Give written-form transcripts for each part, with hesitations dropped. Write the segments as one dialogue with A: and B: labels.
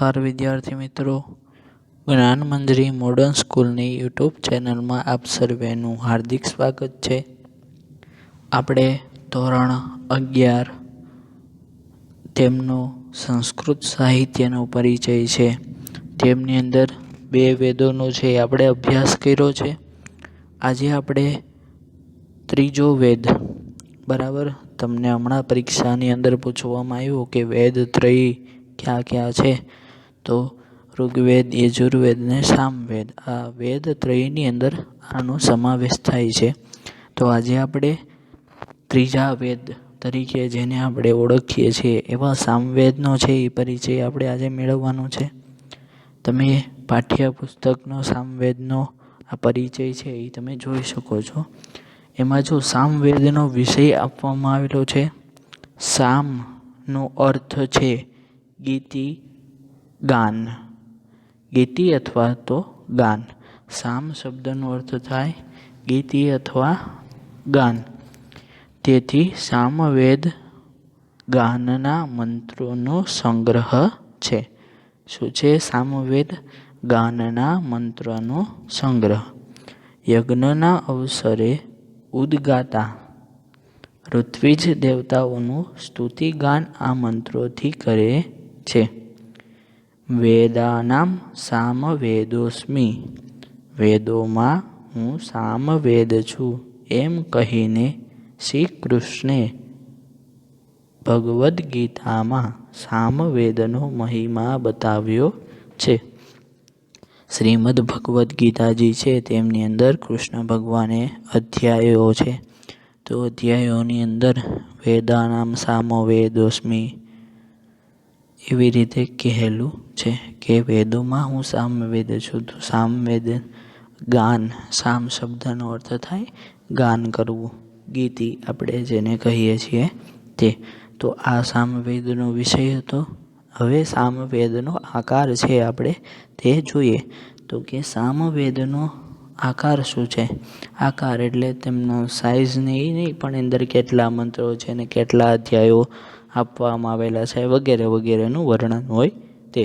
A: નમસ્કાર વિદ્યાર્થી મિત્રો, જ્ઞાન મંજરી મોડર્ન સ્કૂલની યુટ્યુબ ચેનલમાં આપ સર્વેનું હાર્દિક સ્વાગત છે. આપણે ધોરણ 11 તેમનો સંસ્કૃત સાહિત્યનો પરિચય છે. તેમની અંદર 2 વેદોનો છે આપણે અભ્યાસ કર્યો છે. આજે આપણે ત્રીજો વેદ, બરાબર. તમને હમણાં પરીક્ષાની અંદર પૂછવામાં આવ્યું કે વેદ ત્રય ક્યાં ક્યાં છે, તો ઋગ્વેદ, યજુર્વેદ ને સામવેદ, આ વેદ ત્રયની અંદર આનો સમાવેશ થાય છે. તો આજે આપણે ત્રીજા વેદ તરીકે જેને આપણે ઓળખીએ છીએ એવા સામવેદનો છે એ પરિચય આપણે આજે મેળવવાનો છે. તમે પાઠ્યપુસ્તકનો સામવેદનો આ પરિચય છે એ તમે જોઈ શકો છો. એમાં જો સામવેદનો વિષય આપવામાં આવેલો છે. સામનો અર્થ છે ગીતિ, ગાન. ગીતિ અથવા તો ગાન. સામ શબ્દનો અર્થ થાય ગીતિ અથવા ગાન. તેથી સામવેદ ગાનના મંત્રોનો સંગ્રહ છે. શું છે? સામવેદ ગાનના મંત્રનો સંગ્રહ. યજ્ઞના અવસરે ઉદગાતા ઋત્વિજ દેવતાઓનું સ્તુતિગાન આ મંત્રોથી કરે છે. વેદાનામ સામવેદોસ્મિ, વેદોમાં હું સામવેદ છું એમ કહીને શ્રી કૃષ્ણે ભગવદ્ ગીતામાં સામવેદનો મહિમા બતાવ્યો છે. શ્રીમદ ભગવદ્ ગીતાજી છે તેમની અંદર કૃષ્ણ ભગવાને અધ્યાયો છે. તો અધ્યાયોની અંદર વેદાનામ સામવેદોસ્મિ એવી રીતે કહેલું છે કે વેદોમાં હું સામવેદ છું. તો સામવેદ ગાન, સામ શબ્દનો અર્થ થાય ગાન કરવું, ગીતિ આપણે જેને કહીએ છીએ તે. તો આ સામવેદનો વિષય હતો. હવે સામવેદનો આકાર છે આપણે તે જોઈએ. તો કે સામવેદનો આકાર શું છે? આકાર એટલે તેમનો સાઇઝ નહીં પણ અંદર કેટલા મંત્રો છે ને કેટલા અધ્યાયો આપવામાં આવેલા છે વગેરે વગેરેનું વર્ણન હોય તે.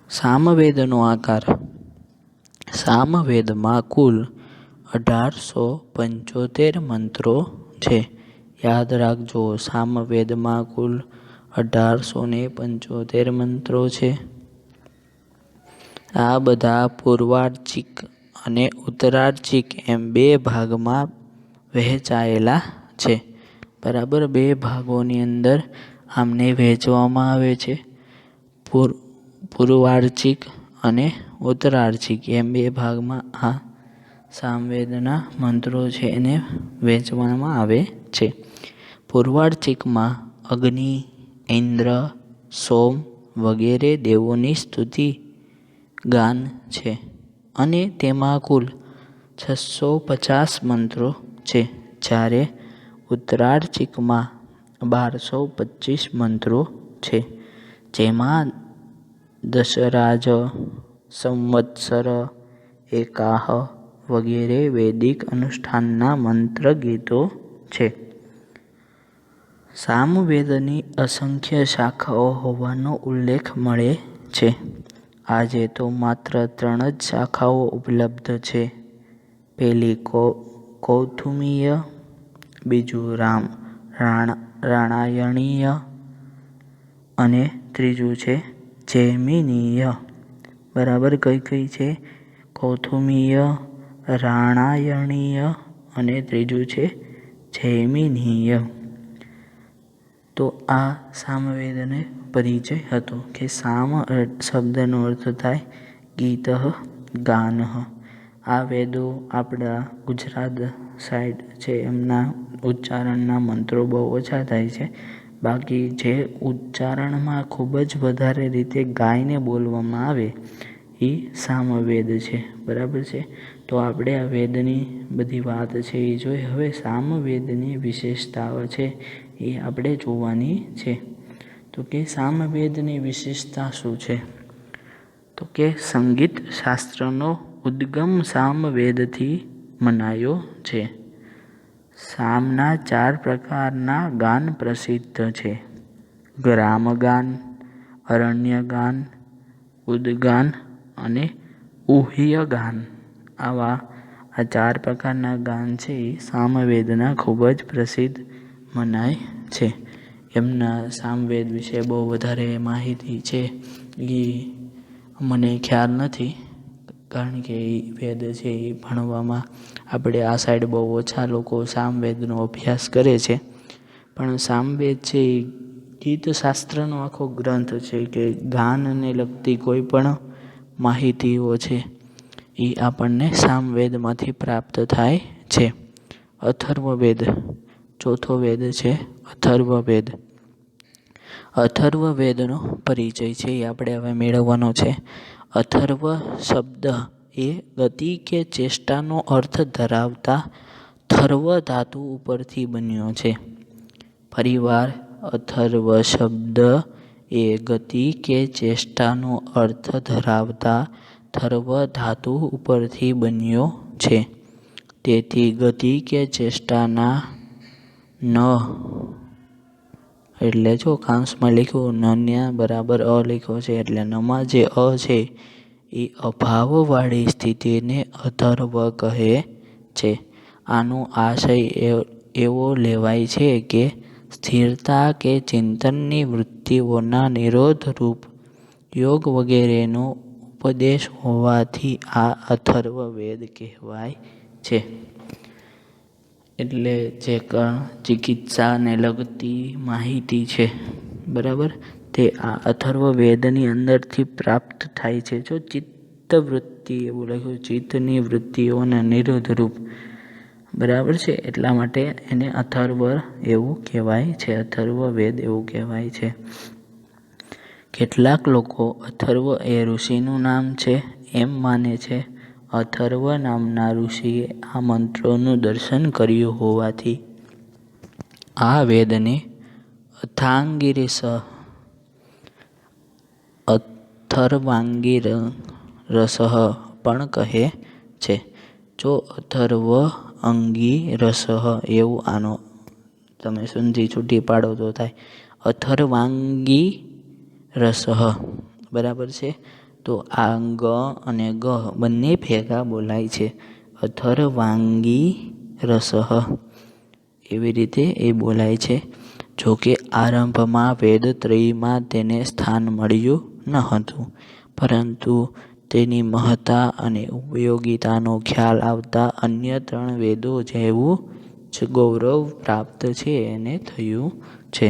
A: સામવેદનો આકાર. સામવેદમાં કુલ 1875 મંત્રો છે. યાદ રાખજો, સામવેદમાં કુલ 1875 મંત્રો છે. આ બધા પૂર્વાર્ચિક અને ઉત્તરાર્ચિક એમ 2 ભાગમાં વહેંચાયેલા છે. બરાબર, 2 ભાગોની અંદર આમને વહેંચવામાં આવે છે. પૂર્વાર્ચિક અને ઉત્તરાર્ચિક એમ 2 ભાગમાં આ સામવેદના મંત્રો છે એને વહેંચવામાં આવે છે. પૂર્વાર્ચિકમાં અગ્નિ, ઇન્દ્ર, સોમ વગેરે દેવોની સ્તુતિ ગાન છે અને તેમાં કુલ 650 મંત્રો છે. જ્યારે ઉત્તરાર્ચિકમાં 1225 મંત્રો છે, જેમાં દશરાજ, સંવત્સર, એકાહ વગેરે વૈદિક અનુષ્ઠાનના મંત્ર ગીતો છે. સામવેદની અસંખ્ય શાખાઓ હોવાનો ઉલ્લેખ મળે છે. આજે તો માત્ર 3 જ શાખાઓ ઉપલબ્ધ છે. પહેલી કૌથુમીય, બીજું રાણાયણીય અને ત્રીજું છે જૈમિનીય. બરાબર, કઈ છે? કૌથુમીય, રાણાયણીય અને ત્રીજું છે જૈમિનીય. તો આ સામવેદને પરિચય હતો કે સામ શબ્દનો અર્થ થાય ગીત, ગાન. આ વેદો આપણા ગુજરાત સાઈડ છે એમના ઉચ્ચારણના મંત્રો બહુ ઓછા થાય છે. બાકી જે ઉચ્ચારણમાં ખૂબ જ વધારે રીતે ગાઈને બોલવામાં આવે એ સામવેદ છે. બરાબર છે. તો આપણે આ વેદની બધી વાત છે એ જોઈ. હવે સામવેદની વિશેષતાઓ છે એ આપણે જોવાની છે. તો કે સામવેદની વિશેષતા શું છે? તો કે સંગીત શાસ્ત્રનો ઉદ્ગમ સામવેદથી મનાયો છે. સામના 4 પ્રકારના ગાન પ્રસિદ્ધ છે. ગ્રામગાન, અરણ્યગાન, ઉદ્ગાન અને ઉહ્યગાન. આ 4 પ્રકારના ગાન છે એ સામવેદના ખૂબ જ પ્રસિદ્ધ મનાય છે. એમના સામવેદ વિશે બહુ વધારે માહિતી છે એ મને ખ્યાલ નથી, કારણ કે એ વેદ છે એ ભણવામાં આપણે આ સાઈડ બહુ ઓછા લોકો સામવેદનો અભ્યાસ કરે છે. પણ સામવેદ છે એ ગીતશાસ્ત્રનો આખો ગ્રંથ છે કે ગાનને લગતી કોઈ પણ માહિતીઓ છે એ આપણને સામવેદમાંથી પ્રાપ્ત થાય છે. અથર્વવેદ ચોથો વેદ છે અથર્વવેદ. અથર્વવેદનો પરિચય છે એ આપણે હવે મેળવવાનો છે. અથર્વ શબ્દ એ ગતિ કે ચેષ્ટાનો અર્થ ધરાવતા થર્વ ધાતુ ઉપરથી બન્યો છે. ફરીવાર, અથર્વ શબ્દ એ ગતિ કે ચેષ્ટાનો અર્થ ધરાવતા થર્વ ધાતુ ઉપરથી બન્યો છે. તેથી ગતિ કે ચેષ્ટાના ન, એટલે જો કાંસમાં લખ્યું નન્યા બરાબર અ લખ્યો છે, એટલે નમાં જે અ છે એ અભાવવાળી સ્થિતિને અથર્વ કહે છે. આનો આશય એવો લેવાય છે કે સ્થિરતા કે ચિંતનની વૃત્તિઓના નિરોધરૂપ યોગ વગેરેનો ઉપદેશ હોવાથી આ અથર્વવેદ કહેવાય છે. એટલે જે ચિકિત્સાને લગતી માહિતી છે, બરાબર, તે આ અથર્વવેદની અંદરથી પ્રાપ્ત થાય છે. જો ચિત્તવૃત્તિ એવું લખ્યું, ચિત્તની વૃત્તિઓના નિરોધરૂપ, બરાબર છે, એટલા માટે એને અથર્વ એવું કહેવાય છે, અથર્વવેદ એવું કહેવાય છે. કેટલાક લોકો અથર્વ એ ઋષિનું નામ છે એમ માને છે. અથર્વ નામના ઋષિએ આ મંત્રોનું દર્શન કર્યું હોવાથી આ વેદને અથર્વાંગીરસ પણ કહે છે. જો અથર્વ અંગીરસ એવું આનો તમે સંધિ છૂટી પાડો તો થાય અથર્વાંગીરસ, બરાબર છે. તો આ ગ અને ગ બંને ભેગા બોલાય છે, અથર્વાંગીરસ, એવી રીતે એ બોલાય છે. જોકે આરંભમાં વેદત્રયીમાં તેને સ્થાન મળ્યું ન હતું, પરંતુ તેની મહત્તા અને ઉપયોગિતાનો ખ્યાલ આવતા અન્ય 3 વેદો જેવું જ ગૌરવ પ્રાપ્ત છે એને થયું છે.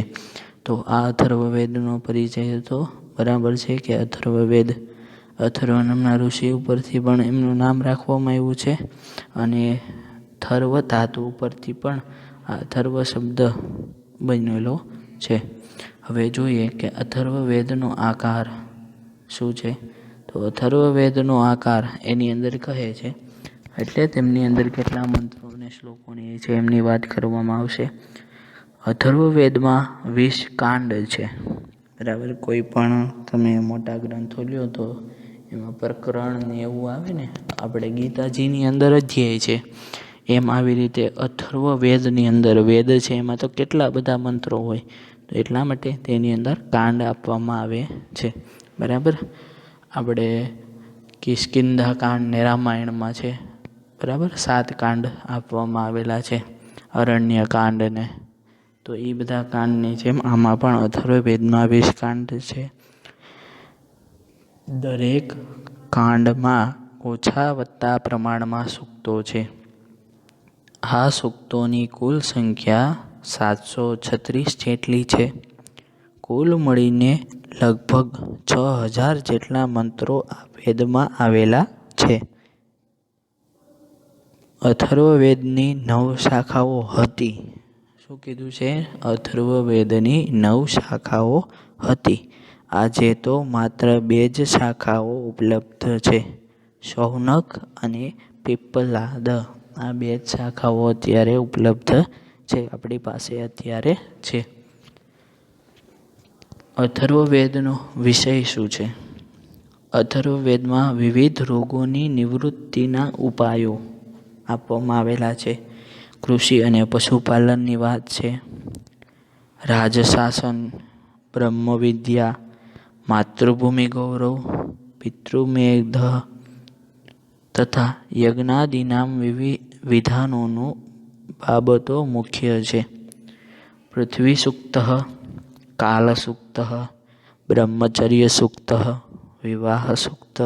A: તો આ અથર્વવેદનો પરિચય હતો, બરાબર છે, કે અથર્વવેદ અથર્વ નામના ઋષિ ઉપરથી પણ એમનું નામ રાખવામાં આવ્યું છે, અને થર્વ ધાતુ ઉપરથી પણ આ અથર્વ શબ્દ બનેલો છે. હવે જોઈએ કે અથર્વવેદનો આકાર શું છે. તો અથર્વવેદનો આકાર એની અંદર કહે છે, એટલે તેમની અંદર કેટલા મંત્રો અને શ્લોકોની છે એમની વાત કરવામાં આવશે. અથર્વવેદમાં 20 કાંડ છે, બરાબર. કોઈ પણ તમે મોટા ગ્રંથો લ્યો તો એમાં પ્રકરણ ને એવું આવે ને, આપણે ગીતાજીની અંદર અધ્યાય છે એમ આવી રીતે અથર્વવેદની અંદર વેદ છે એમાં તો કેટલા બધા મંત્રો હોય, તો એટલા માટે તેની અંદર કાંડ આપવામાં આવે છે, બરાબર. આપણે કિષ્કિંધા કાંડ ને રામાયણમાં છે, બરાબર, 7 કાંડ આપવામાં આવેલા છે, અરણ્ય કાંડને. તો એ બધા કાંડની જેમ આમાં પણ અથર્વવેદમાં 20 કાંડ છે. દરેક કાંડમાં ઓછા વત્તા પ્રમાણમાં સૂક્તો છે. આ સૂક્તોની કુલ સંખ્યા 736 જેટલી છે. કુલ મળીને લગભગ 6000 જેટલા મંત્રો આ વેદમાં આવેલા છે. અથર્વવેદની 9 શાખાઓ હતી. શું કીધું છે? અથર્વવેદની 9 શાખાઓ હતી. આજે તો માત્ર 2 જ શાખાઓ ઉપલબ્ધ છે, શૌનક અને પીપ્પલાદ. આ 2 જ શાખાઓ અત્યારે ઉપલબ્ધ છે, આપણી પાસે અત્યારે છે. અથર્વવેદનો વિષય શું છે? અથર્વવેદમાં વિવિધ રોગોની નિવૃત્તિના ઉપાયો આપવામાં આવેલા છે. કૃષિ અને પશુપાલનની વાત છે, રાજશાસન, બ્રહ્મવિદ્યા, માતૃભૂમિ ગૌરવ, પિતૃમેધ તથા યજ્ઞાદિનામ વિધાનોનું બાબતો મુખ્ય છે. પૃથ્વી સૂક્ત, કાલ સૂક્ત, બ્રહ્મચર્ય સૂક્ત, વિવાહ સૂક્ત,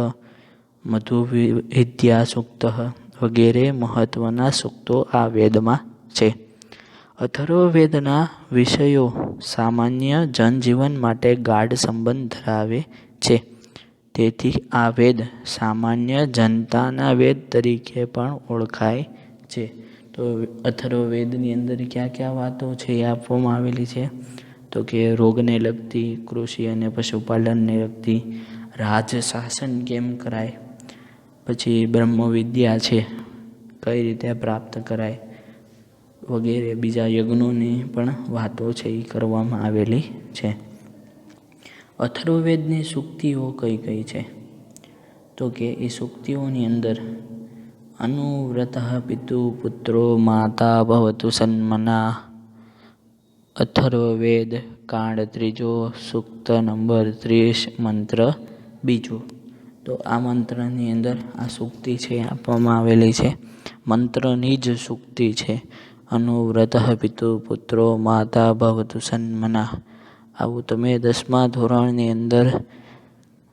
A: મધુવિદ્યા સૂક્ત વગેરે મહત્વના સૂક્તો આ વેદમાં છે. અથર્વવેદના વિષયો સામાન્ય જનજીવન માટે ગાઢ સંબંધ ધરાવે છે. તેથી આ વેદ સામાન્ય જનતાના વેદ તરીકે પણ ઓળખાય છે. તો અથર્વવેદની અંદર ક્યાં ક્યાં વાતો છે એ આપવામાં આવેલી છે? તો કે રોગને લગતી, કૃષિ અને પશુપાલનને લગતી, રાજશાસન કેમ કરાય, પછી બ્રહ્મવિદ્યા છે કઈ રીતે પ્રાપ્ત કરાય વગેરે બીજા યજ્ઞોની પણ વાતો છે એ કરવામાં આવેલી છે. અથર્વવેદની સૂક્તિઓ કઈ કઈ છે? તો કે એ સૂક્તિઓની અંદર અનુવ્રતઃ પિતુ પુત્રો માતા ભવતુ સન્મના, અથર્વવેદ કાંડ 3, સૂક્ત નંબર 30, મંત્ર 2. તો આ મંત્રની અંદર આ સૂક્તિ છે આપવામાં આવેલી છે. મંત્રની જ સૂક્તિ છે. અનુવ્રતઃ પિતુ પુત્રો માતા ભવતુ સન્મના. આવું તમે 10મા ધોરણની અંદર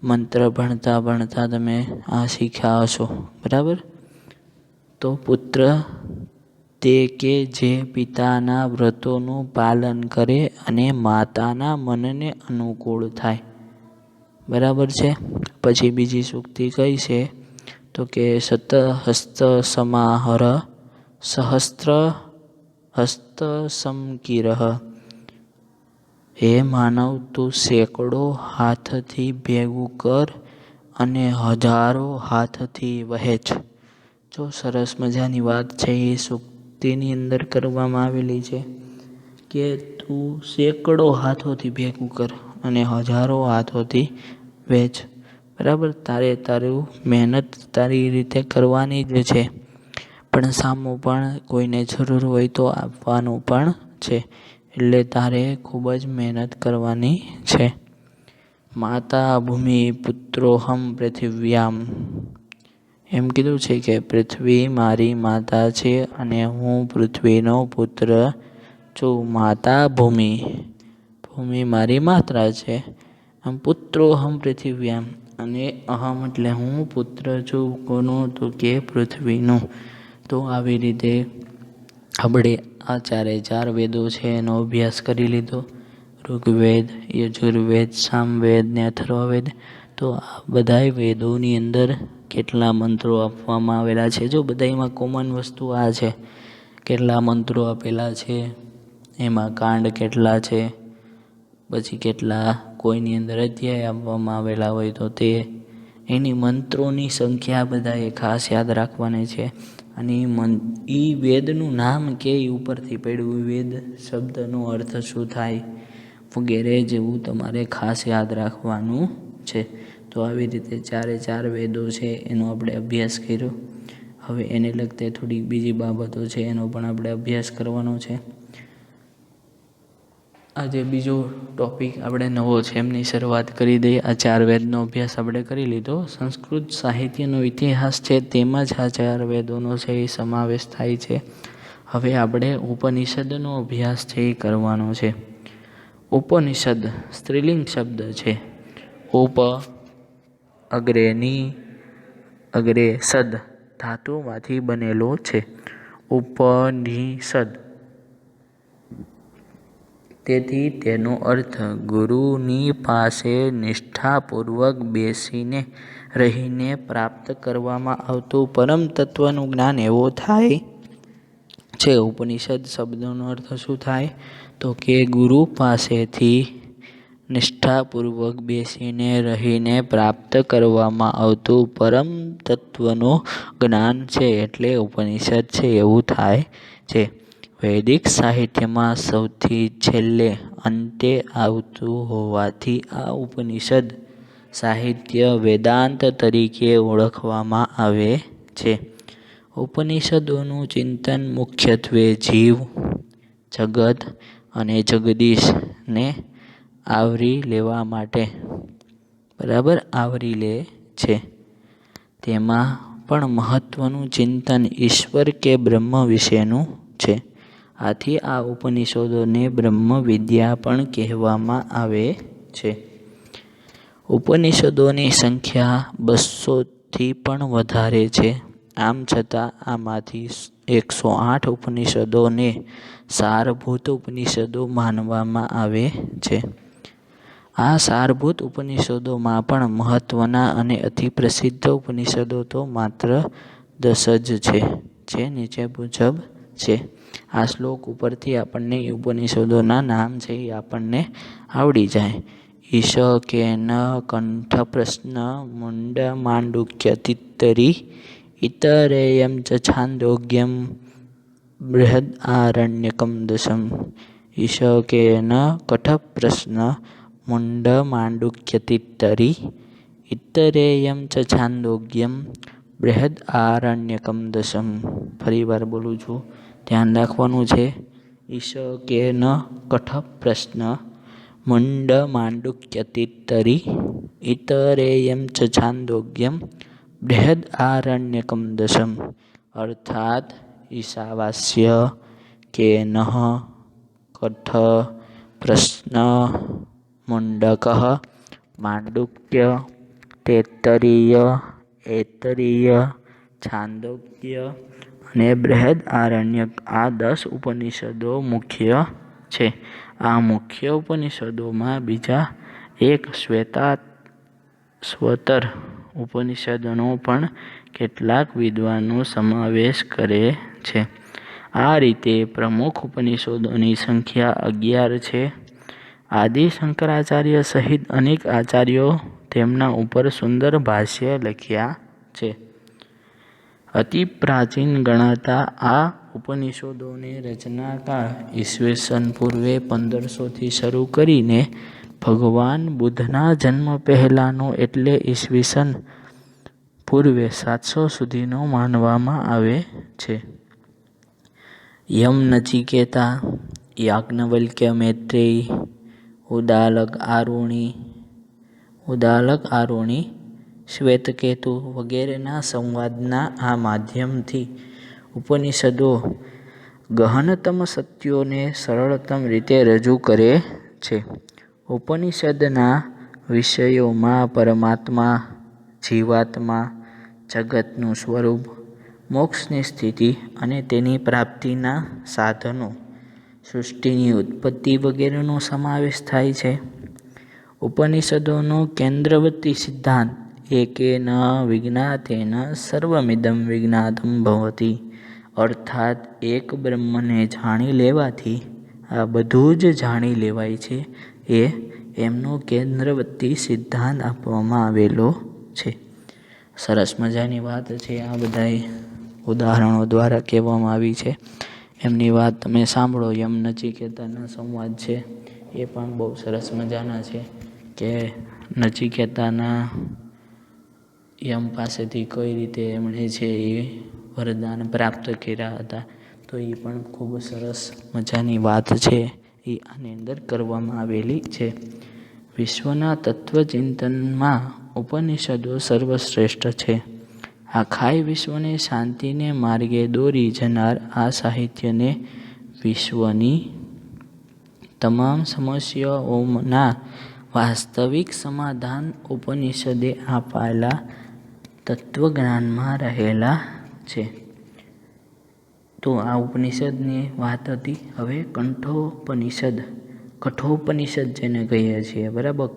A: મંત્ર ભણતા તમે આ શીખ્યા હશો, બરાબર? તો પુત્ર તે કે જે પિતાના વ્રતોનું પાલન કરે અને માતાના મનને અનુકૂળ થાય, બરાબર છે. પછી બીજી સૂક્તિ કઈ છે? તો કે શતહસ્ત સમાહર સહસ્ત્ર હસ્ત સમકીરઃ. હે માનવ, તું સેંકડો હાથથી ભેગું કર અને હજારો હાથથી વહેંચ. જો સરસ મજાની વાત છે એ સૂક્તિની અંદર કરવામાં આવેલી છે કે તું સેંકડો હાથોથી ભેગું કર અને હજારો હાથોથી વહેંચ, બરાબર? તારું મહેનત તારી રીતે કરવાની જ છે, પણ સામું પણ કોઈને જરૂર હોય તો આપવાનું પણ છે. એટલે તારે ખૂબ જ મહેનત કરવાની છે. માતા ભૂમિ પુત્રોહમ પૃથિવ્યામ. એમ કીધું છે કે પૃથ્વી મારી માતા છે અને હું પૃથ્વીનો પુત્ર છું. માતા ભૂમિ, ભૂમિ મારી માતા છે. આમ પુત્રોહમ પૃથિવ્યામ, અને અહમ એટલે હું પુત્ર છું. કોનું? તો કે પૃથ્વીનું. તો આવી રીતે આપણે આ 4 વેદો છે એનો અભ્યાસ કરી લીધો. ઋગ્વેદ, યજુર્વેદ, સામવેદ ને અથર્વવેદ. તો આ બધાય વેદોની અંદર કેટલા મંત્રો આપવામાં આવેલા છે? જો બધામાં કોમન વસ્તુ આ છે, કેટલા મંત્રો આપેલા છે, એમાં કાંડ કેટલા છે, પછી કેટલા કોઈની અંદર અધ્યાય આપવામાં આવેલા હોય તો તે એની મંત્રોની સંખ્યા બધાએ ખાસ યાદ રાખવાની છે. અને એ વેદનું નામ કે ઉપરથી પડ્યું, વેદ શબ્દનો અર્થ શું થાય વગેરે જેવું તમારે ખાસ યાદ રાખવાનું છે. તો આવી રીતે 4 વેદો છે એનો આપણે અભ્યાસ કર્યો. હવે એને લગતે થોડીક બીજી બાબતો છે એનો પણ આપણે અભ્યાસ કરવાનો છે. આજે બીજો ટોપિક આપણે નવો છે એમની શરૂઆત કરી દઈએ. આ 4 વેદનો અભ્યાસ આપણે કરી લીધો. સંસ્કૃત સાહિત્યનો ઇતિહાસ છે તેમાં જ આ 4 વેદોનો છે એ સમાવેશ થાય છે. હવે આપણે ઉપનિષદનો અભ્યાસ છે એ કરવાનો છે. ઉપનિષદ સ્ત્રીલિંગ શબ્દ છે. ઉપ અગ્રે સદ ધાતુમાંથી બનેલો છે. ઉપનિષદ. તેથી તેનો અર્થ ગુરુની પાસે નિષ્ઠાપૂર્વક બેસીને રહીને પ્રાપ્ત કરવામાં આવતું પરમ તત્વનું જ્ઞાન એવો થાય છે. ઉપનિષદ શબ્દનો અર્થ શું થાય? તો કે ગુરુ પાસેથી નિષ્ઠાપૂર્વક બેસીને રહીને પ્રાપ્ત કરવામાં આવતું પરમ તત્વનું જ્ઞાન છે એટલે ઉપનિષદ છે એવું થાય છે. વૈદિક સાહિત્યમાં સૌથી છેલ્લે અંતે આવતું હોવાથી આ ઉપનિષદ સાહિત્ય વેદાંત તરીકે ઓળખવામાં આવે છે. ઉપનિષદોનું ચિંતન મુખ્યત્વે જીવ, જગત અને જગદીશને આવરી લેવા માટે બરાબર આવરી લે છે. તેમાં પણ મહત્વનું ચિંતન ઈશ્વર કે બ્રહ્મ વિશેનું છે. આથી આ ઉપનિષદોને બ્રહ્મ વિદ્યા પણ કહેવામાં આવે છે. ઉપનિષદોની સંખ્યા 200થી પણ વધારે છે. આમ છતાં આમાંથી 108 ઉપનિષદોને સારભૂત ઉપનિષદો માનવામાં આવે છે. આ સારભૂત ઉપનિષદોમાં પણ મહત્વના અને અતિ પ્રસિદ્ધ ઉપનિષદો તો માત્ર 10 જ છે, જે નીચે મુજબ છે. આ શ્લોક ઉપરથી આપણને ઉપનિષદોના નામ છે એ આપણને આવડી જાય. ઈશ કેન કંઠ પ્રશ્ન મુંડ માંડુક્ય તિત્તરી ઇતરેયમ ચ છાંદોગ્યમ બૃહદ આરણ્યકમ દશમ. ઈશ કેન કઠ પ્રશ્ન મુંડ માંડુક્ય તિત્તરી ઇતરેયમ ચ છાંદોગ્યમ બૃહદ આરણ્યકમ દશમ. ફરીવાર બોલું છું, ધ્યાન રાખવાનું છે. ઈશ કેન કઠ પ્રશ્ન મુંડ માંડુક્ય તિત્તરી ઇતરેયમ ચ છાંદોગ્યમ બૃહદ આરણ્યકમ દશમ. અર્થાત ઈશાવાસ્ય કેનઃ કઠ પ્રશ્ન મુંડક માંડુક્ય તૈત્તરીય ઐત્તરીય છાંદોગ્ય અને બૃહદ આરણ્યક આ 10 ઉપનિષદો મુખ્ય છે. આ મુખ્ય ઉપનિષદોમાં બીજા એક શ્વેતાશ્વતર ઉપનિષદનો પણ કેટલાક વિદ્વાનો સમાવેશ કરે છે. આ રીતે પ્રમુખ ઉપનિષદોની સંખ્યા 11 છે. આદિ શંકરાચાર્ય સહિત અનેક આચાર્યો તેમના ઉપર સુંદર ભાષ્ય લખ્યા છે. અતિ પ્રાચીન ગણાતા આ ઉપનિષદોને રચનાકાળ ઈસવીસન પૂર્વે 1500થી શરૂ કરીને ભગવાન બુદ્ધના જન્મ પહેલાંનો એટલે ઈસવીસન પૂર્વે 700 સુધીનો માનવામાં આવે છે. યમ નચિકેતા, યાજ્ઞવલ્ક્ય, મૈત્રેયી, ઉદાલક આરુણિ, શ્વેતકેતુ વગેરેના સંવાદના આ માધ્યમથી ઉપનિષદો ગહનતમ સત્યોને સરળતમ રીતે રજૂ કરે છે. ઉપનિષદના વિષયોમાં પરમાત્મા, જીવાત્મા, જગતનું સ્વરૂપ, મોક્ષની સ્થિતિ અને તેની પ્રાપ્તિના સાધનો, સૃષ્ટિની ઉત્પત્તિ વગેરેનો સમાવેશ થાય છે. ઉપનિષદોનો કેન્દ્રવર્તી સિદ્ધાંત એકેન વિજ્ઞાતેન સર્વમિદં વિજ્ઞાતં ભવતિ. અર્થાત એક બ્રહ્મને જાણી લેવાથી આ બધું જ જાણી લેવાય છે એમનો કેન્દ્રવર્તી સિદ્ધાંત આપવામાં આવેલો છે. સરસ મજાની વાત છે. આ બધા ઉદાહરણો દ્વારા કહેવામાં આવી છે. એમની વાત તમે સાંભળો. યમ નચિકેતાના સંવાદ છે એ પણ બહુ સરસ મજાના છે કે નચિકેતાના યમ પાસેથી કઈ રીતે એમણે છે એ વરદાન પ્રાપ્ત કર્યા હતા. તો એ પણ ખૂબ સરસ મજાની વાત છે એ આની અંદર કરવામાં આવેલી છે. વિશ્વના તત્વચિંતનમાં ઉપનિષદો સર્વશ્રેષ્ઠ છે. આખાય વિશ્વને શાંતિને માર્ગે દોરી જનાર આ સાહિત્યને વિશ્વની તમામ સમસ્યાઓના વાસ્તવિક સમાધાન ઉપનિષદે આપેલા તત્વજ્ઞાનમાં રહેલા છે. તો આ ઉપનિષદની વાત હતી. હવે કઠોપનિષદ જેને કહીએ છીએ, બરાબર.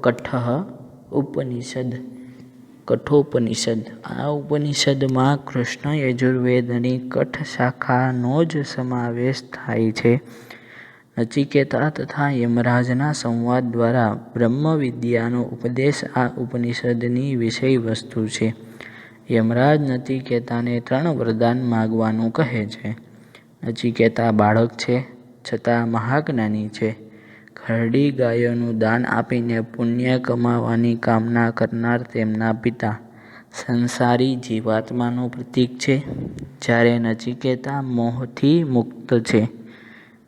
A: કઠોપનિષદ. આ ઉપનિષદમાં કૃષ્ણ યજુર્વેદની કઠ શાખાનો જ સમાવેશ થાય છે. નચિકેતા તથા યમરાજના સંવાદ દ્વારા બ્રહ્મ વિદ્યાનો ઉપદેશ આ ઉપનિષદની વિષય વસ્તુ છે. યમરાજ નચિકેતાને 3 વરદાન માગવાનું કહે છે. નચિકેતા બાળક છે, છતાં મહાજ્ઞાની છે. ઘરડી ગાયોનું દાન આપીને પુણ્ય કમાવાની કામના કરનાર તેમના પિતા સંસારી જીવાત્માનું પ્રતીક છે. જ્યારે નચિકેતા મોહથી મુક્ત છે.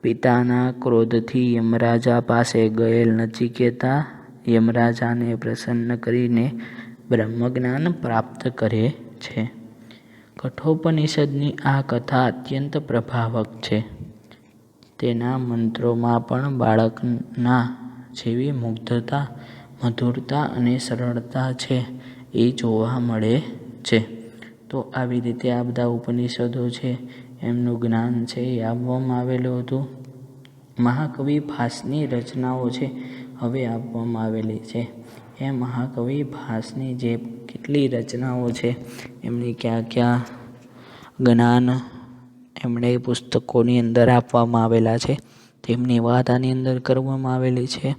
A: પિતાના ક્રોધથી યમરાજા પાસે ગયેલ નચિકેતા યમરાજાને પ્રસન્ન કરીને બ્રહ્મજ્ઞાન પ્રાપ્ત કરે છે. કઠોપનિષદની આ કથા અત્યંત પ્રભાવક છે. તેના મંત્રોમાં પણ બાળકના જેવી મુગ્ધતા, મધુરતા અને સરળતા છે એ જોવા મળે છે. તો આવી રીતે આ બધા ઉપનિષદો છે એમનું જ્ઞાન છે એ આપવામાં આવેલું હતું. મહાકવિ ભાસની રચનાઓ છે હવે આપવામાં આવેલી છે. એ મહાકવિ ભાસની જે કેટલી રચનાઓ છે એમની ક્યાં જ્ઞાન એમણે પુસ્તકોની અંદર આપવામાં આવેલા છે તેમની વાત આની અંદર કરવામાં આવેલી છે.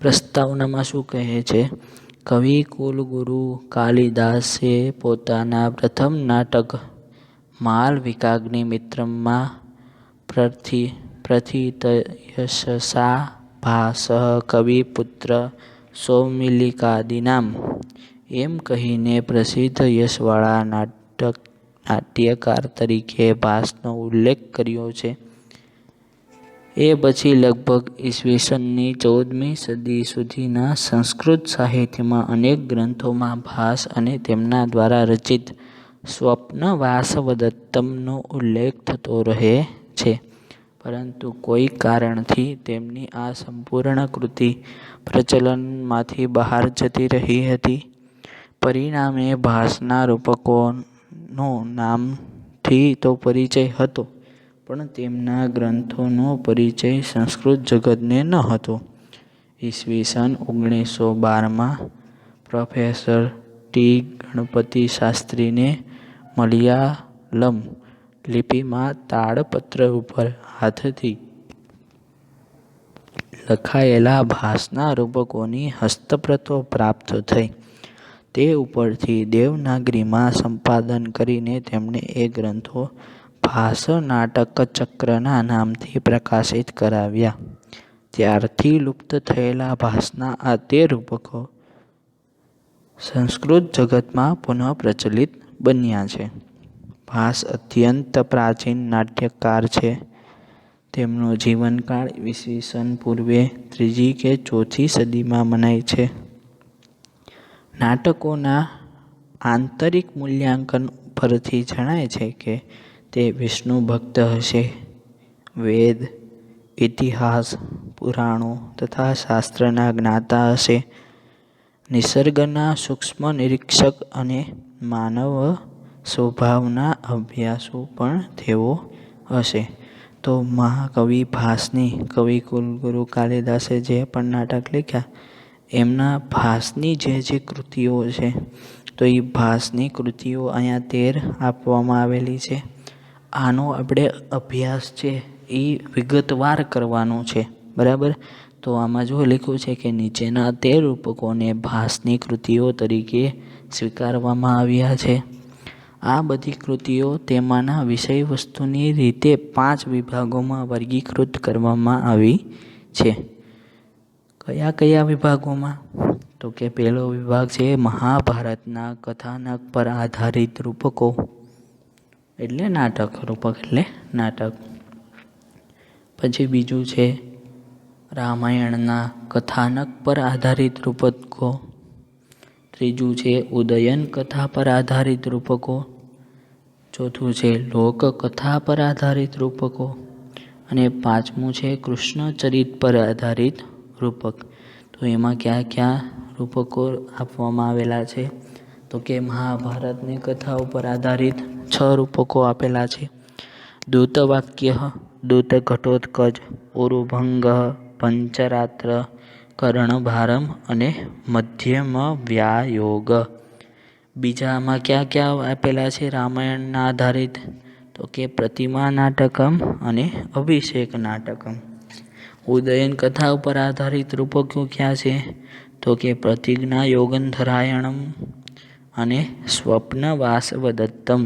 A: પ્રસ્તાવનામાં શું કહે છે? કવિ કુલગુરુ કાલિદાસે પોતાના પ્રથમ નાટક માલવિકાગ્નિમિત્રમાં પ્રથિતયશસા ભાસઃ કવિપુત્ર સૌમિલિકાદીનામ એમ કહીને પ્રસિદ્ધ યશવાળા નાટ્યકાર તરીકે ભાસનો ઉલ્લેખ કર્યો છે. એ પછી લગભગ ઈસવીસનની 14મી સદી સુધીના સંસ્કૃત સાહિત્યમાં અનેક ગ્રંથોમાં ભાસ અને તેમના દ્વારા રચિત સ્વપ્નવાસવદત્તમનો ઉલ્લેખ થતો રહે છે. પરંતુ કોઈ કારણથી તેમની આ સંપૂર્ણ કૃતિ પ્રચલનમાંથી બહાર જતી રહી હતી. પરિણામે ભાસના રૂપકોનો નામથી તો પરિચય હતો, પણ તેમના ગ્રંથોનો પરિચય સંસ્કૃત જગતને ન હતો. ઈસવીસન 1912માં પ્રોફેસર ટી. ગણપતિ શાસ્ત્રીને મલયાલમ લિપિમાં તાડપત્ર ઉપર હાથથી લખાયેલા ભાસના રૂપકોની હસ્તપ્રતો પ્રાપ્ત થઈ. તે ઉપરથી દેવનાગરીમાં સંપાદન કરીને તેમણે એ ગ્રંથો ભાસ નાટકચક્રના નામથી પ્રકાશિત કરાવ્યા. ત્યારથી લુપ્ત થયેલા ભાસના આ 13 રૂપકો સંસ્કૃત જગતમાં પુનઃ પ્રચલિત બન્યા છે. ભાસ અત્યંત પ્રાચીન નાટ્યકાર છે. તેમનો જીવનકાળ ઈસવીસન પૂર્વે 3જી કે 4થી સદીમાં મનાય છે. નાટકોના આંતરિક મૂલ્યાંકન પરથી જણાય છે કે તે વિષ્ણુ ભક્ત હશે. વેદ, ઇતિહાસ, પુરાણો તથા શાસ્ત્રના જ્ઞાતા હશે. નિસર્ગના સૂક્ષ્મ નિરીક્ષક અને માનવ સ્વભાવના અભ્યાસુ પણ તેઓ હશે. તો મહાકવિ ભાસની કવિ કુલગુરુ કાલિદાસે જે પણ નાટક લખ્યા એમના ભાસની જે કૃતિઓ છે તો એ ભાસની કૃતિઓ અહીંયા 13 આપવામાં આવેલી છે. આનો આપણે અભ્યાસ છે એ વિગતવાર કરવાનો છે, બરાબર. તો આમાં જો લખ્યું છે કે નીચેના 13 રૂપકોને ભાસની કૃતિઓ તરીકે સ્વીકારવામાં આવ્યા છે. આ બધી કૃતિઓ તેમાંના વિષય વસ્તુની રીતે 5 વિભાગોમાં વર્ગીકૃત કરવામાં આવી છે. કયા કયા વિભાગોમાં? તો કે પહેલો વિભાગ છે મહાભારતના કથાનક પર આધારિત રૂપકો, એટલે નાટક. રૂપક એટલે નાટક. પછી બીજું છે રામાયણના કથાનક પર આધારિત રૂપકો. ત્રીજું છે ઉદયન કથા પર આધારિત રૂપકો. ચોથું છે લોકકથા પર આધારિત રૂપકો. અને 5મું છે કૃષ્ણચરિત પર આધારિત રૂપક. તો એમાં કયા રૂપકો આપવામાં આવેલા છે? તો કે મહાભારતની કથા ઉપર આધારિત 6 રૂપકો આપેલા છે. દૂતવાક્ય, દૂતઘટોત્કચ, ઉરુભંગ, પંચરાત્ર, કર્ણભારમ અને મધ્યમવ્યાયોગ. બીજામાં ક્યાં આપેલા છે રામાયણના આધારિત? તો કે પ્રતિમા નાટકમ અને અભિષેક નાટકમ. ઉદયન કથા ઉપર આધારિત રૂપકો ક્યાં છે? તો કે પ્રતિજ્ઞા યોગંધરાયણમ અને સ્વપ્નવાસવદત્તમ.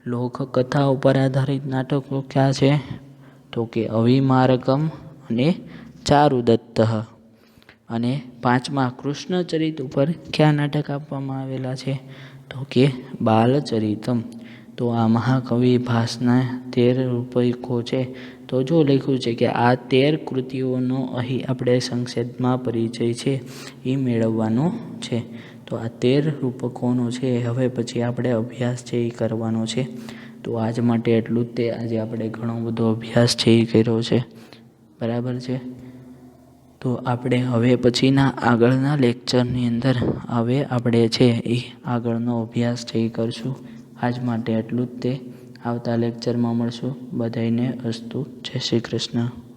A: લોકકથા ઉપર આધારિત નાટકો ક્યાં છે? તો કે અવિમારકમ અને ચારુદત્ત. અને 5મા કૃષ્ણચરિત ઉપર કયા નાટક આપવામાં આવેલા છે? તો કે બાલચરિતમ. તો આ મહાકવિ ભાસના 13 રૂપકો છે તો જો લખ્યું છે કે આ 13 કૃતિઓનો અહીં આપણે સંક્ષેપમાં પરિચય છે એ મેળવવાનો છે. તો આ 13 રૂપકોનો છે હવે પછી આપણે અભ્યાસ છે એ કરવાનો છે. તો આજ માટે એટલું જ તે. આજે આપણે ઘણો બધો અભ્યાસ છે એ કર્યો છે, બરાબર છે. તો આપણે હવે પછીના આગળના લેક્ચરની અંદર હવે આપણે છે એ આગળનો અભ્યાસ છે એ કરશું. આજ માટે એટલું જ તે. આવતા લેક્ચરમાં મળશું. બધાને અસ્તુ. જય શ્રી કૃષ્ણ.